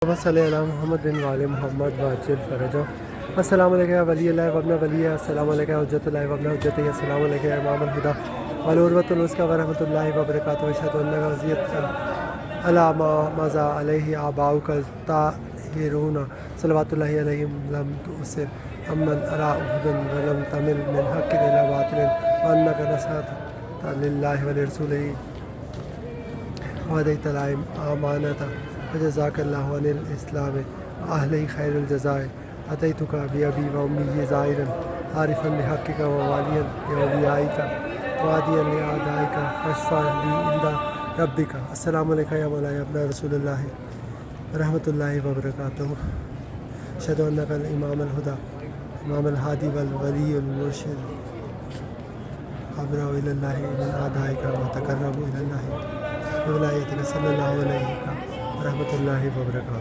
वसल्लल्लाहु अला मोहम्मद बिन वाले मोहम्मद वाजिल फ़रजो। अस्सलामु अलैका या वली अल्लाह व अब्ना वली, अस्सलामु अलैका या हुज्जतुल्लाह व अब्ना हुज्जती, अस्सलामु अलैका या इमामुल हुदा वल उर्वतुल वुस्का व रहमतुल्लाहि व बरकातुहू। अशहदु अन्नका वज़ियतुन अला मा मज़ा अलैहि आबाउका ताहिरून सल्लल्लाहु अलैहिम लम तुसिर अम्मन अला उहुदन व लम तमिल मिन हक़्क़िन इला बातिलिन व अन्नका नसहत लिल्लाहि व लिरसूलिही व अदैतल अमानता वजज़ाकल्लाहु अनिल इस्लाम व अहलिही खैरुल जज़ाए। अतैतुका बिअबी व उम्मी ज़ाहिरन आरिफन बिहक़्क़िका व वालियन लिअौलियाइका वादियन लिअअदाइका फशफ़अ ली इंदा रब्बिका। अस्सलामु अलैका या मौलाया या इब्न रसूलिल्लाह व रहमतुल्लाहि व बरकातुहू। अशहदु अन्नकल इमामुल हुदा इमामुल हादी वल वलियुल मुरशिद अब्रअ इलल्लाहि मिन आदाइका व तक़र्रबु इलल्लाहि बिवलायतिका सल्लल्लाहु अलैहि व रहमतुल्लाहि व बरकातुहू।